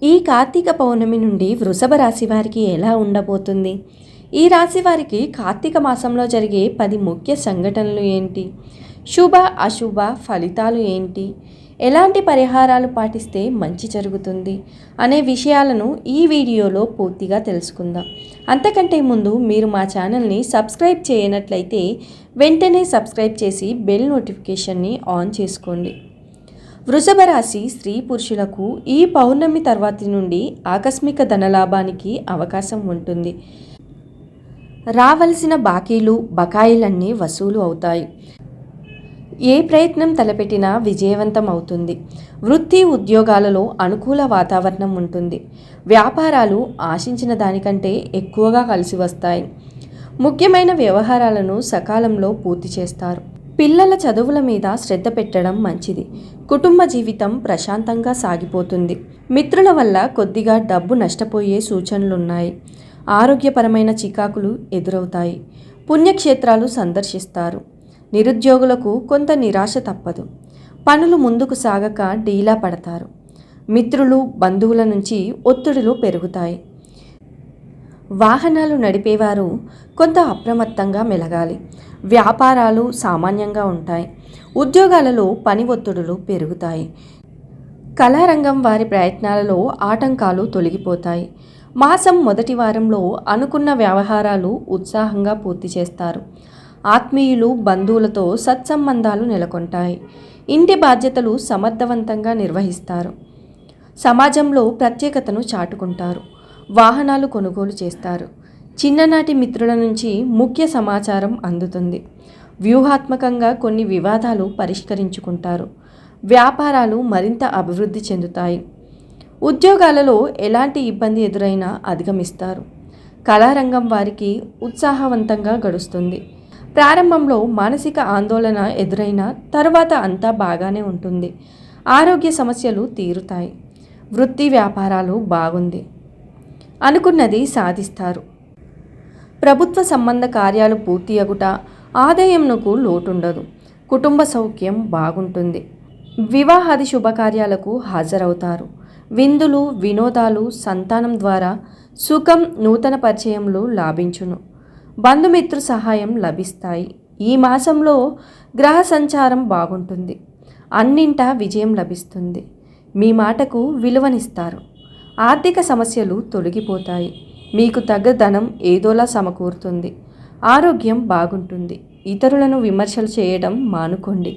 ఈ కార్తీక పౌర్ణమి నుండి వృషభ రాశి వారికి ఎలా ఉండబోతుంది? ఈ రాశి వారికి కార్తీక మాసంలో జరిగే 10 ముఖ్య సంఘటనలు ఏంటి? శుభ అశుభ ఫలితాలు ఏంటి? ఎలాంటి పరిహారాలు పాటిస్తే మంచి జరుగుతుంది అనే విషయాలను ఈ వీడియోలో పూర్తిగా తెలుసుకుందాం. అంతకంటే ముందు మీరు మా ఛానల్ని సబ్స్క్రైబ్ చేయనట్లయితే వెంటనే సబ్స్క్రైబ్ చేసి బెల్ నోటిఫికేషన్ని ఆన్ చేసుకోండి. వృషభ రాశి స్త్రీ పురుషులకు ఈ పౌర్ణమి తర్వాతి నుండి ఆకస్మిక ధనలాభానికి అవకాశం ఉంటుంది. రావలసిన బాకీలు బకాయిలన్నీ వసూలు అవుతాయి. ఏ ప్రయత్నం తలపెట్టినా విజయవంతం అవుతుంది. వృత్తి ఉద్యోగాలలో అనుకూల వాతావరణం ఉంటుంది. వ్యాపారాలు ఆశించిన దానికంటే ఎక్కువగా కలిసి వస్తాయి. ముఖ్యమైన వ్యవహారాలను సకాలంలో పూర్తి చేస్తారు. పిల్లల చదువుల మీద శ్రద్ధ పెట్టడం మంచిది. కుటుంబ జీవితం ప్రశాంతంగా సాగిపోతుంది. మిత్రుల వల్ల కొద్దిగా డబ్బు నష్టపోయే సూచనలున్నాయి. ఆరోగ్యపరమైన చికాకులు ఎదురవుతాయి. పుణ్యక్షేత్రాలు సందర్శిస్తారు. నిరుద్యోగులకు కొంత నిరాశ తప్పదు. పనులు ముందుకు సాగక డీలా పడతారు. మిత్రులు బంధువుల నుంచి ఒత్తిడులు పెరుగుతాయి. వాహనాలు నడిపేవారు కొంత అప్రమత్తంగా మెలగాలి. వ్యాపారాలు సామాన్యంగా ఉంటాయి. ఉద్యోగాలలో పని ఒత్తిడులు పెరుగుతాయి. కళారంగం వారి ప్రయత్నాలలో ఆటంకాలు తొలగిపోతాయి. మాసం మొదటి వారంలో అనుకున్న వ్యవహారాలు ఉత్సాహంగా పూర్తి చేస్తారు. ఆత్మీయులు బంధువులతో సత్సంబంధాలు నెలకొంటాయి. ఇంటి బాధ్యతలు సమర్థవంతంగా నిర్వహిస్తారు. సమాజంలో ప్రత్యేకతను చాటుకుంటారు. వాహనాలు కొనుగోలు చేస్తారు. చిన్ననాటి మిత్రుల నుంచి ముఖ్య సమాచారం అందుతుంది. వ్యూహాత్మకంగా కొన్ని వివాదాలు పరిష్కరించుకుంటారు. వ్యాపారాలు మరింత అభివృద్ధి చెందుతాయి. ఉద్యోగాలలో ఎలాంటి ఇబ్బంది ఎదురైనా అధిగమిస్తారు. కళారంగం వారికి ఉత్సాహవంతంగా గడుస్తుంది. ప్రారంభంలో మానసిక ఆందోళన ఎదురైనా తర్వాత అంతా బాగానే ఉంటుంది. ఆరోగ్య సమస్యలు తీరుతాయి. వృత్తి వ్యాపారాలు బాగుంది. అనుకున్నది సాధిస్తారు. ప్రభుత్వ సంబంధ కార్యాలు పూర్తి అగుట, ఆదాయంకు లోటుండదు. కుటుంబ సౌఖ్యం బాగుంటుంది. వివాహాది శుభకార్యాలకు హాజరవుతారు. విందులు వినోదాలు సంతానం ద్వారా సుఖం నూతన పరిచయములు లాభించును. బంధుమిత్రు సహాయం లభిస్తాయి. ఈ మాసంలో గ్రహ సంచారం బాగుంటుంది. అన్నింటా విజయం లభిస్తుంది. మీ మాటకు విలువనిస్తారు. ఆర్థిక సమస్యలు తొలగిపోతాయి. మీకు తగ్గ ధనం ఏదోలా సమకూరుతుంది. ఆరోగ్యం బాగుంటుంది. ఇతరులను విమర్శలు చేయడం మానుకోండి.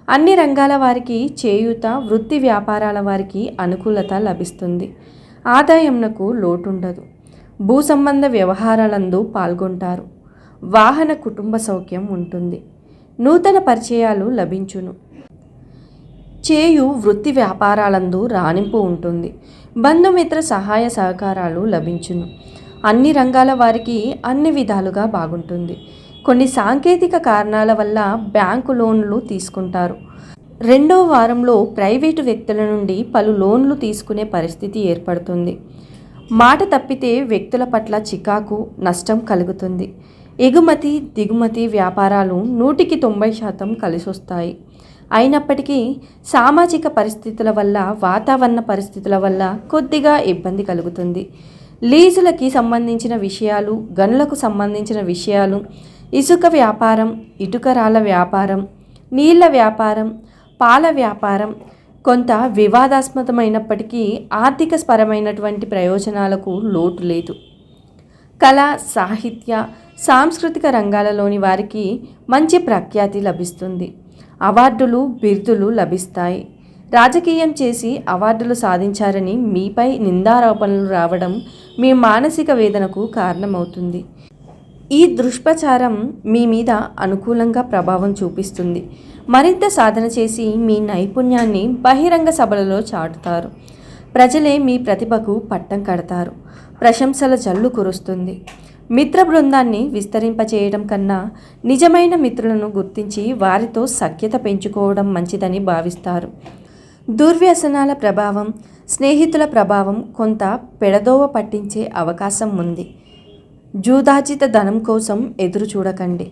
అన్ని రంగాల వారికి చేయూత, వృత్తి వ్యాపారాల వారికి అనుకూలత లభిస్తుంది. ఆదాయంకు లోటుండదు. భూ సంబంధ వ్యవహారాలందు పాల్గొంటారు. వాహన కుటుంబ సౌఖ్యం ఉంటుంది. నూతన పరిచయాలు లభించును. చేయు వృత్తి వ్యాపారాలందు రాణింపు ఉంటుంది. బంధుమిత్ర సహాయ సహకారాలు లభించును. అన్ని రంగాల వారికి అన్ని విధాలుగా బాగుంటుంది. కొన్ని సాంకేతిక కారణాల వల్ల బ్యాంకు లోన్లు తీసుకుంటారు. రెండో వారంలో ప్రైవేటు వ్యక్తుల నుండి పలు లోన్లు తీసుకునే పరిస్థితి ఏర్పడుతుంది. మాట తప్పితే వ్యక్తుల పట్ల చికాకు నష్టం కలుగుతుంది. ఎగుమతి దిగుమతి వ్యాపారాలు 100% కలిసొస్తాయి. అయినప్పటికీ సామాజిక పరిస్థితుల వల్ల వాతావరణ పరిస్థితుల వల్ల కొద్దిగా ఇబ్బంది కలుగుతుంది. లీజులకి సంబంధించిన విషయాలు, గనులకు సంబంధించిన విషయాలు, ఇసుక వ్యాపారం, ఇటుకరాల వ్యాపారం, నీళ్ల వ్యాపారం, పాల వ్యాపారం కొంత వివాదాస్పదమైనప్పటికీ ఆర్థిక పరమైనటువంటి ప్రయోజనాలకు లోటు లేదు. కళ సాహిత్య సాంస్కృతిక రంగాలలోని వారికి మంచి ప్రఖ్యాతి లభిస్తుంది. అవార్డులు బిరుదులు లభిస్తాయి. రాజకీయం చేసి అవార్డులు సాధించారని మీపై నిందారోపణలు రావడం మీ మానసిక వేదనకు కారణమవుతుంది. ఈ దుష్ప్రచారం మీ మీద అనుకూలంగా ప్రభావం చూపిస్తుంది. మరింత సాధన చేసి మీ నైపుణ్యాన్ని బహిరంగ సభలలో చాటుతారు. ప్రజలే మీ ప్రతిభకు పట్టం కడతారు. ప్రశంసల జల్లు కురుస్తుంది. మిత్ర బృందాన్ని విస్తరింపచేయడం కన్నా నిజమైన మిత్రులను గుర్తించి వారితో సఖ్యత పెంచుకోవడం మంచిదని భావిస్తారు. దుర్వ్యసనాల ప్రభావం, స్నేహితుల ప్రభావం కొంత పెడదోవ పట్టించే అవకాశం ఉంది. జూదార్జిత ధనం కోసం ఎదురు చూడకండి.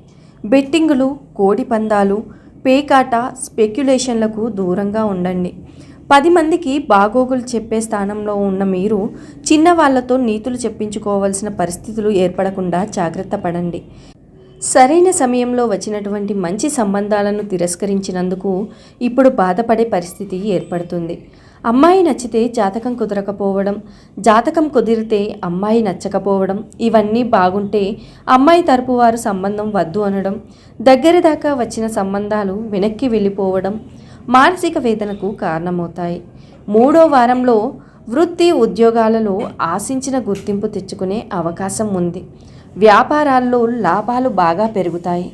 బెట్టింగులు, కోడి పందాలు, పేకాట, స్పెక్యులేషన్లకు దూరంగా ఉండండి. 10 మందికి బాగోగులు చెప్పే స్థానంలో ఉన్న మీరు చిన్నవాళ్లతో నీతులు చెప్పించుకోవాల్సిన పరిస్థితులు ఏర్పడకుండా జాగ్రత్త పడండి. సరైన సమయంలో వచ్చినటువంటి మంచి సంబంధాలను తిరస్కరించినందుకు ఇప్పుడు బాధపడే పరిస్థితి ఏర్పడుతుంది. అమ్మాయి నచ్చితే జాతకం కుదరకపోవడం, జాతకం కుదిరితే అమ్మాయి నచ్చకపోవడం, ఇవన్నీ బాగుంటే అమ్మాయి తరపు వారు సంబంధం వద్దు అనడం, దగ్గర దాకా వచ్చిన సంబంధాలు వెనక్కి వెళ్ళిపోవడం మానసిక వేదనకు కారణమవుతాయి. 3వ వారంలో వృత్తి ఉద్యోగాలలో ఆశించిన గుర్తింపు తెచ్చుకునే అవకాశం ఉంది. వ్యాపారాల్లో లాభాలు బాగా పెరుగుతాయి.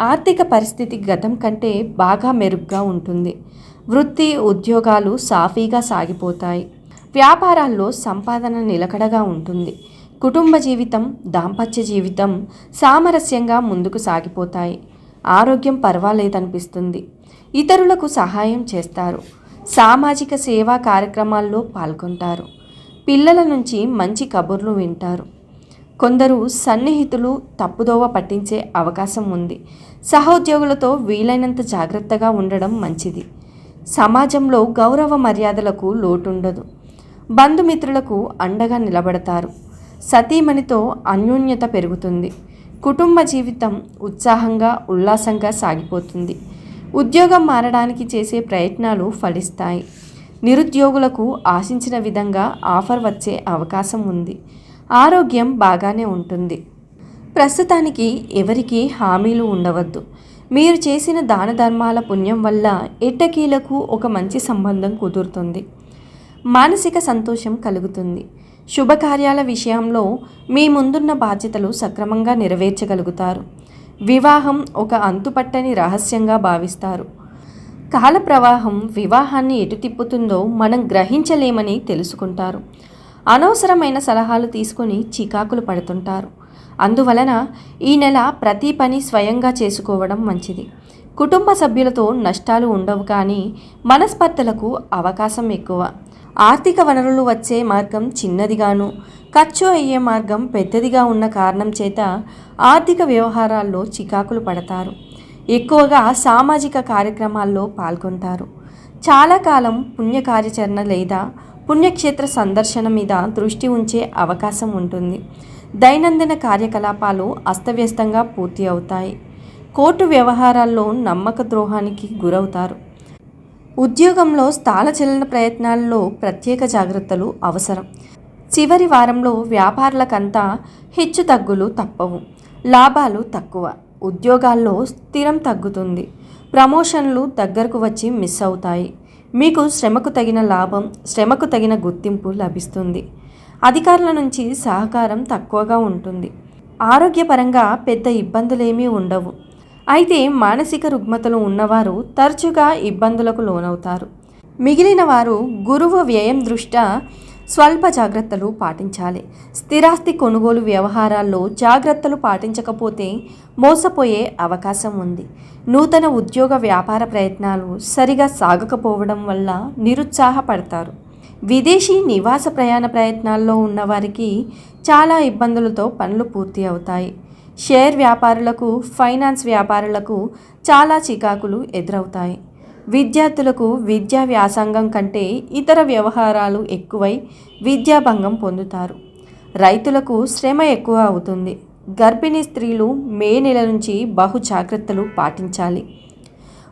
ఆర్థిక పరిస్థితి గతం కంటే బాగా మెరుగ్గా ఉంటుంది. వృత్తి ఉద్యోగాలు సాఫీగా సాగిపోతాయి. వ్యాపారాల్లో సంపాదన నిలకడగా ఉంటుంది. కుటుంబ జీవితం, దాంపత్య జీవితం సామరస్యంగా ముందుకు సాగిపోతాయి. ఆరోగ్యం పర్వాలేదనిపిస్తుంది. ఇతరులకు సహాయం చేస్తారు. సామాజిక సేవా కార్యక్రమాల్లో పాల్గొంటారు. పిల్లల నుంచి మంచి కబుర్లు వింటారు. కొందరు సన్నిహితులు తప్పుదోవ పట్టించే అవకాశం ఉంది. సహోద్యోగులతో వీలైనంత జాగ్రత్తగా ఉండడం మంచిది. సమాజంలో గౌరవ మర్యాదలకు లోటుండదు. బంధుమిత్రులకు అండగా నిలబడతారు. సతీమణితో అన్యోన్యత పెరుగుతుంది. కుటుంబ జీవితం ఉత్సాహంగా ఉల్లాసంగా సాగిపోతుంది. ఉద్యోగం మారడానికి చేసే ప్రయత్నాలు ఫలిస్తాయి. నిరుద్యోగులకు ఆశించిన విధంగా ఆఫర్ వచ్చే అవకాశం ఉంది. ఆరోగ్యం బాగానే ఉంటుంది. ప్రస్తుతానికి ఎవరికీ హామీలు ఉండవద్దు. మీరు చేసిన దాన ధర్మాల పుణ్యం వల్ల ఎట్టకీలకు ఒక మంచి సంబంధం కుదురుతుంది. మానసిక సంతోషం కలుగుతుంది. శుభకార్యాల విషయంలో మీ ముందున్న బాధ్యతలు సక్రమంగా నెరవేర్చగలుగుతారు. వివాహం ఒక అంతుపట్టని రహస్యంగా భావిస్తారు. కాల ప్రవాహం వివాహాన్ని ఎటు తిప్పుతుందో మనం గ్రహించలేమని తెలుసుకుంటారు. అనవసరమైన సలహాలు తీసుకొని చికాకులు పడుతుంటారు. అందువలన ఈ నెల ప్రతి పని స్వయంగా చేసుకోవడం మంచిది. కుటుంబ సభ్యులతో నష్టాలు ఉండవు, కానీ మనస్పర్ధలకు అవకాశం ఎక్కువ. ఆర్థిక వనరులు వచ్చే మార్గం చిన్నదిగాను, ఖర్చు అయ్యే మార్గం పెద్దదిగా ఉన్న కారణం చేత ఆర్థిక వ్యవహారాల్లో చికాకులు పడతారు. ఎక్కువగా సామాజిక కార్యక్రమాల్లో పాల్గొంటారు. చాలా కాలం పుణ్యకార్యాచరణ లేదా పుణ్యక్షేత్ర సందర్శన మీద దృష్టి ఉంచే అవకాశం ఉంటుంది. దైనందిన కార్యకలాపాలు అస్తవ్యస్తంగా పూర్తి అవుతాయి. కోర్టు వ్యవహారాల్లో నమ్మక ద్రోహానికి గురవుతారు. ఉద్యోగంలో స్థానచలన ప్రయత్నాల్లో ప్రత్యేక జాగ్రత్తలు అవసరం. చివరి వారంలో వ్యాపారులకంతా హెచ్చు తగ్గులు తప్పవు. లాభాలు తక్కువ. ఉద్యోగాల్లో స్థిరం తగ్గుతుంది. ప్రమోషన్లు దగ్గరకు వచ్చి మిస్ అవుతాయి. మీకు శ్రమకు తగిన లాభం, శ్రమకు తగిన గుర్తింపు లభిస్తుంది. అధికారుల నుంచి సహకారం తక్కువగా ఉంటుంది. ఆరోగ్యపరంగా పెద్ద ఇబ్బందులేమీ ఉండవు. అయితే మానసిక రుగ్మతలు ఉన్నవారు తరచుగా ఇబ్బందులకు లోనవుతారు. మిగిలిన వారు గురువు వ్యయం దృష్ట్యా స్వల్ప జాగ్రత్తలు పాటించాలి. స్థిరాస్తి కొనుగోలు వ్యవహారాల్లో జాగ్రత్తలు పాటించకపోతే మోసపోయే అవకాశం ఉంది. నూతన ఉద్యోగ వ్యాపార ప్రయత్నాలు సరిగా సాగకపోవడం వల్ల నిరుత్సాహపడతారు. విదేశీ నివాస ప్రయాణ ప్రయత్నాల్లో ఉన్నవారికి చాలా ఇబ్బందులతో పనులు పూర్తి అవుతాయి. షేర్ వ్యాపారులకు, ఫైనాన్స్ వ్యాపారులకు చాలా చికాకులు ఎదురవుతాయి. విద్యార్థులకు విద్యా వ్యాసంగం కంటే ఇతర వ్యవహారాలు ఎక్కువై విద్యాభంగం పొందుతారు. రైతులకు శ్రమ ఎక్కువ అవుతుంది. గర్భిణీ స్త్రీలు మే నెల నుంచి బహు జాగ్రత్తలు పాటించాలి.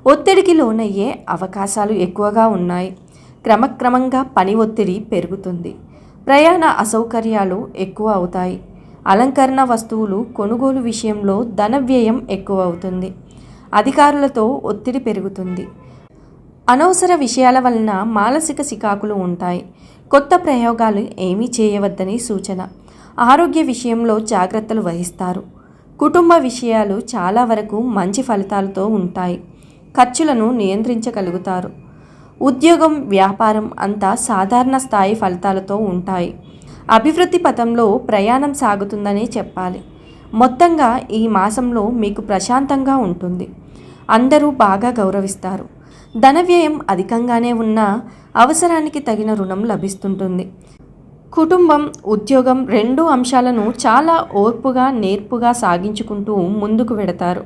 ఒత్తిడికి లోనయ్యే అవకాశాలు ఎక్కువగా ఉన్నాయి. క్రమక్రమంగా పని ఒత్తిడి పెరుగుతుంది. ప్రయాణ అసౌకర్యాలు ఎక్కువ అవుతాయి. అలంకరణ వస్తువులు కొనుగోలు విషయంలో ధన వ్యయం ఎక్కువ అవుతుంది. అధికారులతో ఒత్తిడి పెరుగుతుంది. అనవసర విషయాల వలన మానసిక చికాకులు ఉంటాయి. కొత్త ప్రయోగాలు ఏమీ చేయవద్దని సూచన. ఆరోగ్య విషయంలో జాగ్రత్తలు వహిస్తారు. కుటుంబ విషయాలు చాలా వరకు మంచి ఫలితాలతో ఉంటాయి. ఖర్చులను నియంత్రించగలుగుతారు. ఉద్యోగం, వ్యాపారం అంతా సాధారణ స్థాయి ఫలితాలతో ఉంటాయి. అభివృద్ధి పథంలో ప్రయాణం సాగుతుందనే చెప్పాలి. మొత్తంగా ఈ మాసంలో మీకు ప్రశాంతంగా ఉంటుంది. అందరూ బాగా గౌరవిస్తారు. ధన వ్యయం అధికంగానే ఉన్నా అవసరానికి తగిన రుణం లభిస్తుంటుంది. కుటుంబం, ఉద్యోగం రెండు అంశాలను చాలా ఓర్పుగా, నేర్పుగా సాగించుకుంటూ ముందుకు వెడతారు.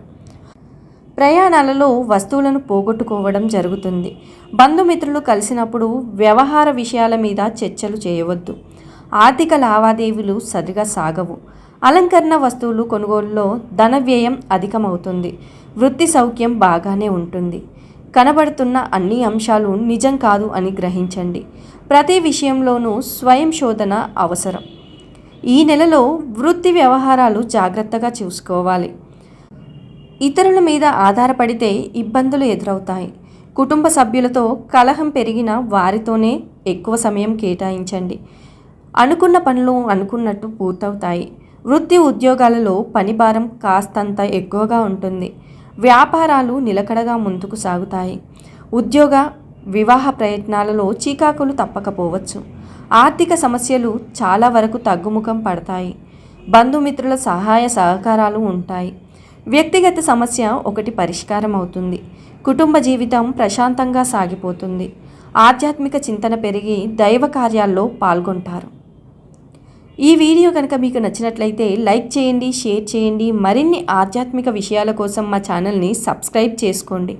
ప్రయాణాలలో వస్తువులను పోగొట్టుకోవడం జరుగుతుంది. బంధుమిత్రులు కలిసినప్పుడు వ్యవహార విషయాల మీద చర్చలు చేయవద్దు. ఆర్థిక లావాదేవీలు సరిగా సాగవు. అలంకరణ వస్తువులు కొనుగోలులో ధన వ్యయం అధికమవుతుంది. వృత్తి సౌఖ్యం బాగానే ఉంటుంది. కనబడుతున్న అన్ని అంశాలు నిజం కాదు అని గ్రహించండి. ప్రతి విషయంలోనూ స్వయం శోధన అవసరం. ఈ నెలలో వృత్తి వ్యవహారాలు జాగ్రత్తగా చూసుకోవాలి. ఇతరుల మీద ఆధారపడితే ఇబ్బందులు ఎదురవుతాయి. కుటుంబ సభ్యులతో కలహం పెరిగిన వారితోనే ఎక్కువ సమయం కేటాయించండి. అనుకున్న పనులు అనుకున్నట్టు పూర్తవుతాయి. వృత్తి ఉద్యోగాలలో పని భారం కాస్తంత ఎక్కువగా ఉంటుంది. వ్యాపారాలు నిలకడగా ముందుకు సాగుతాయి. ఉద్యోగ వివాహ ప్రయత్నాలలో చీకాకులు తప్పకపోవచ్చు. ఆర్థిక సమస్యలు చాలా వరకు తగ్గుముఖం పడతాయి. బంధుమిత్రుల సహాయ సహకారాలు ఉంటాయి. వ్యక్తిగత సమస్య ఒకటి పరిష్కారం అవుతుంది. కుటుంబ జీవితం ప్రశాంతంగా సాగిపోతుంది. ఆధ్యాత్మిక చింతన పెరిగి దైవ కార్యాల్లో పాల్గొంటారు. ఈ వీడియో కనుక మీకు నచ్చినట్లయితే లైక్ చేయండి, షేర్ చేయండి. మరిన్ని ఆధ్యాత్మిక విషయాల కోసం మా ఛానల్ని సబ్స్క్రైబ్ చేసుకోండి.